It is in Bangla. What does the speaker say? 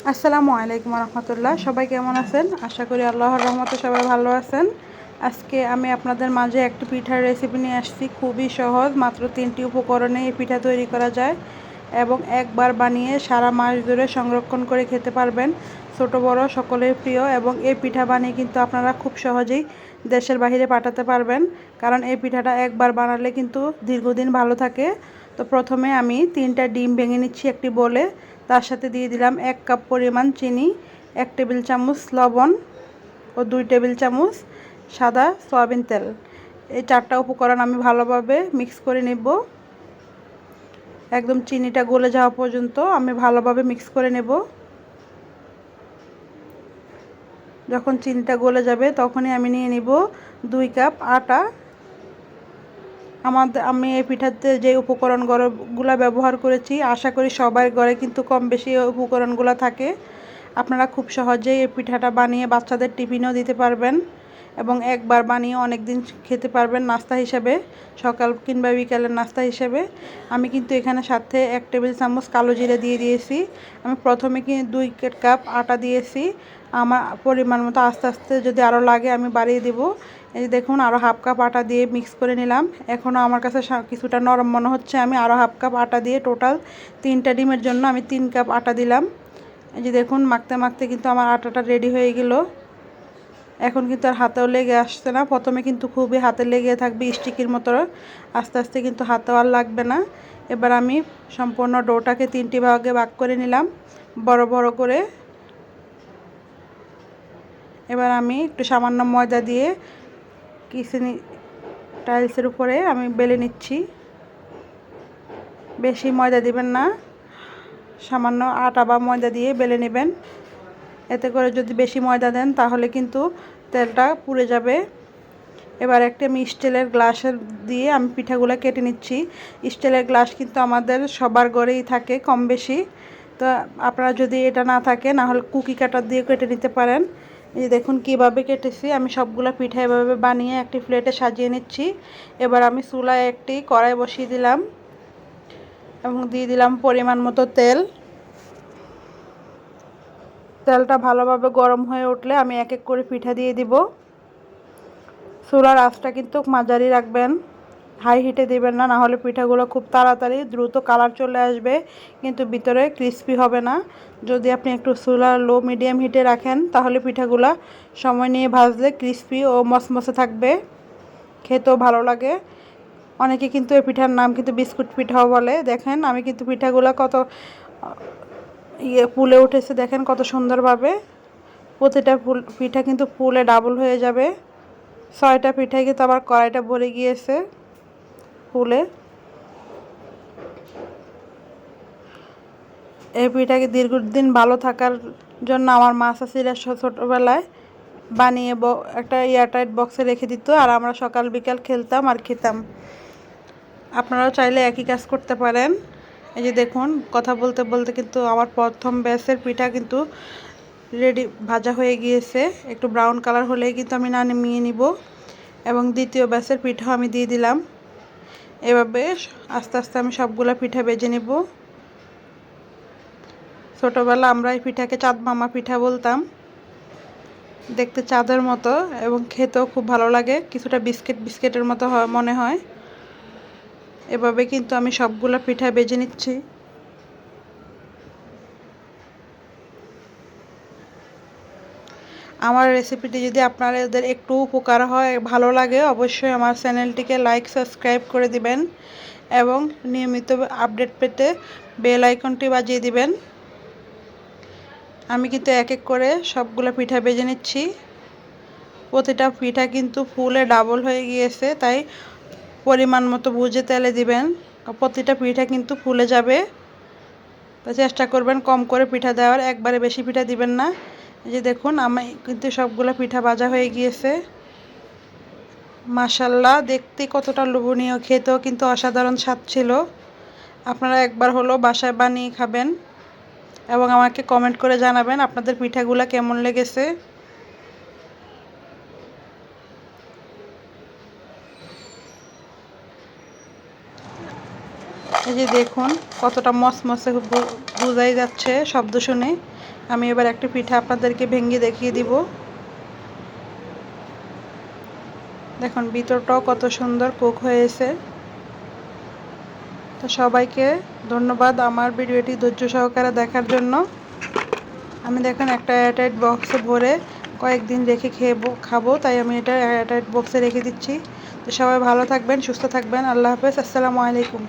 আসসালামু আলাইকুম রহমতুল্লাহ। সবাই কেমন আছেন? আশা করি আল্লাহর রহমতে সবাই ভালো আছেন। আজকে আমি আপনাদের মাঝে একটি পিঠার রেসিপি নিয়ে আসছি। খুবই সহজ, মাত্র 3টি উপকরণে এই পিঠা তৈরি করা যায় এবং একবার বানিয়ে সারা মাস ধরে সংরক্ষণ করে খেতে পারবেন। ছোট বড় সকলের প্রিয় এবং এই পিঠা বানিয়ে কিন্তু আপনারা খুব সহজেই দেশের বাইরে পাঠাতে পারবেন, কারণ এই পিঠাটা একবার বানালে কিন্তু দীর্ঘদিন ভালো থাকে। তো প্রথমে আমি 3টা ডিম ভেঙে নিচ্ছি একটি বলে। তার সাথে দিয়ে দিলাম 1 কাপ পরিমাণ চিনি, 1 টেবিল চামচ লবণ ও 2 টেবিল চামচ সাদা সয়াবিন তেল। এই 4টা উপকরণ আমি ভালোভাবে মিক্স করে নেব। একদম চিনিটা গলে যাওয়া পর্যন্ত আমি ভালোভাবে মিক্স করে নেব। যখন চিনিটা গলে যাবে তখনই আমি নিয়ে নিব 2 কাপ আটা। আমি এই পিঠাতে যে উপকরণগুলো ব্যবহার করেছি, আশা করি সবার ঘরে কিন্তু কম বেশি এই উপকরণগুলো থাকে। আপনারা খুব সহজেই এই পিঠাটা বানিয়ে বাচ্চাদের টিফিনেও দিতে পারবেন এবং একবার বানিয়ে অনেক দিন খেতে পারবেন নাস্তা হিসেবে, সকাল কিংবা বিকালের নাস্তা হিসেবে। আমি কিন্তু এখানে সাথে 1 টেবিল চামচ কালো জিরে দিয়ে দিয়েছি। আমি প্রথমে কিন্তু 2 কাপ আটা দিয়েছি। আমার পরিমাণ মতো আস্তে আস্তে যদি আরও লাগে আমি বাড়িয়ে দেব। এই দেখুন, আরও হাফ কাপ আটা দিয়ে মিক্স করে নিলাম। এখনও আমার কাছে কিছুটা নরম মনে হচ্ছে, আমি আরও হাফ কাপ আটা দিয়ে টোটাল 3টা ডিমের জন্য আমি 3 কাপ আটা দিলাম। এই যে দেখুন, মাখতে মাখতে কিন্তু আমার আটাটা রেডি হয়ে গেল। এখন কিন্তু আর হাতেও লেগে আসছে না। প্রথমে কিন্তু খুবই হাতে লেগে থাকবে স্টিকির মতো, আস্তে আস্তে কিন্তু হাতেও আর লাগবে না। এবার আমি সম্পূর্ণ ডোটাকে 3টি ভাগে ভাগ করে নিলাম বড় বড় করে। এবার আমি একটু সামান্য ময়দা দিয়ে কিচেন টাইলসের উপরে আমি বেলে নিচ্ছি। বেশি ময়দা দিবেন না, সামান্য আটা বা ময়দা দিয়ে বেলে নেবেন। এতে করে যদি বেশি ময়দা দেন তাহলে কিন্তু তেলটা পুড়ে যাবে। এবার একটা আমি স্টিলের গ্লাসের দিয়ে আমি পিঠাগুলো কেটে নিচ্ছি। স্টিলের গ্লাস কিন্তু আমাদের সবার ঘরেই থাকে কম বেশি। তো আপনারা যদি এটা না থাকে, না হলে কুকি কাটার দিয়ে কেটে নিতে পারেন। এই দেখুন কিভাবে কেটেছি। আমি সবগুলো পিঠা এভাবে বানিয়ে একটি প্লেটে সাজিয়ে নিচ্ছি। এবার আমি চুলায় একটি কড়াই বসিয়ে দিলাম এবং দিয়ে দিলাম পরিমাণ মতো তেল। তেলটা ভালোভাবে গরম হয়ে উঠলে আমি এক এক করে পিঠা দিয়ে দিব। চুলার আঁচটা কিন্তু মাঝারি রাখবেন, হাই হিটে দিবেন না, নাহলে পিঠাগুলো খুব তাড়াতাড়ি দ্রুত কালার চলে আসবে কিন্তু ভিতরে ক্রিস্পি হবে না। যদি আপনি একটু চুলার লো মিডিয়াম হিটে রাখেন তাহলে পিঠাগুলো সময় নিয়ে ভাজলে ক্রিস্পি ও মচমচে থাকবে, খেতেও ভালো লাগে। অনেকে কিন্তু এই পিঠার নাম কিন্তু বিস্কুট পিঠাও বলে। দেখেন আমি কিন্তু পিঠাগুলো কত ফুলে উঠেছে, দেখেন কত সুন্দরভাবে। প্রতিটা পিঠা কিন্তু ফুলে ডাবল হয়ে যাবে। 6টা পিঠায় কিন্তু আবার কড়াইটা ভরে গিয়েছে ফুলে। এই পিঠাকে দীর্ঘদিন ভালো থাকার জন্য আমার মা চাচিরা ছোটোবেলায় বানিয়ে একটা এয়ারটাইট বক্সে রেখে দিত, আর আমরা সকাল বিকাল খেলতাম আর খেতাম। আপনারাও চাইলে একই কাজ করতে পারেন। এই যে দেখুন, কথা বলতে বলতে কিন্তু আমার প্রথম ব্যাচের পিঠা কিন্তু রেডি, ভাজা হয়ে গিয়েছে। একটু ব্রাউন কালার হলেই কিন্তু আমি নামিয়ে নিব এবং দ্বিতীয় ব্যাচের পিঠা আমি দিয়ে দিলাম। এভাবে আস্তে আস্তে আমি সবগুলো পিঠা ভেজে নেব। ছোটোবেলা আমরা এই পিঠাকে চাঁদ মামা পিঠা বলতাম। দেখতে চাঁদের মতো এবং খেতেও খুব ভালো লাগে, কিছুটা বিস্কিটের মতো মনে হয়। এভাবে কিন্তু আমি সবগুলো পিঠা ভেজে নিচ্ছি। আমার রেসিপিটি যদি আপনাদের একটু উপকার হয়, ভালো লাগে, অবশ্যই আমার চ্যানেলটিকে লাইক সাবস্ক্রাইব করে দিবেন এবং নিয়মিত আপডেট পেতে বেল আইকনটি বাজিয়ে দিবেন। আমি কিন্তু এক এক করে সবগুলো পিঠা ভেজে নিচ্ছি। প্রতিটা পিঠা কিন্তু ফুলে ডাবল হয়ে গিয়েছে, তাই পরিমাণ মতো বুঝে তেলে দিবেন। প্রতিটা পিঠা কিন্তু ফুলে যাবে, তাই চেষ্টা করবেন কম করে পিঠা দেওয়ার, একবারে বেশি পিঠা দিবেন না। এই যে দেখুন, আমি কিন্তু সবগুলো পিঠা ভাজা হয়ে গিয়েছে। মাশাল্লাহ, দেখতে কতটা লোভনীয়, খেতেও কিন্তু অসাধারণ স্বাদ ছিল। আপনারা একবার হলো বাসায় বানিয়ে খাবেন এবং আমাকে কমেন্ট করে জানাবেন আপনাদের পিঠাগুলো কেমন লেগেছে। এই যে দেখুন কতটা মসমসে বোঝাই যাচ্ছে শব্দ শুনে। আমি এবার একটা পিঠা আপনাদেরকে ভেঙে দেখিয়ে দিব। দেখুন ভিতরটাও কত সুন্দর কুক হয়েছে। তো সবাইকে ধন্যবাদ আমার ভিডিওটি ধৈর্য সহকারে দেখার জন্য। আমি দেখুন একটা এয়ারটাইট বক্সে ভরে কয়েকদিন রেখে খাবো, তাই আমি এটা এয়ারটাইট বক্সে রেখে দিচ্ছি। তো সবাই ভালো থাকবেন, সুস্থ থাকবেন। আল্লাহ হাফেজ, আসসালামু আলাইকুম।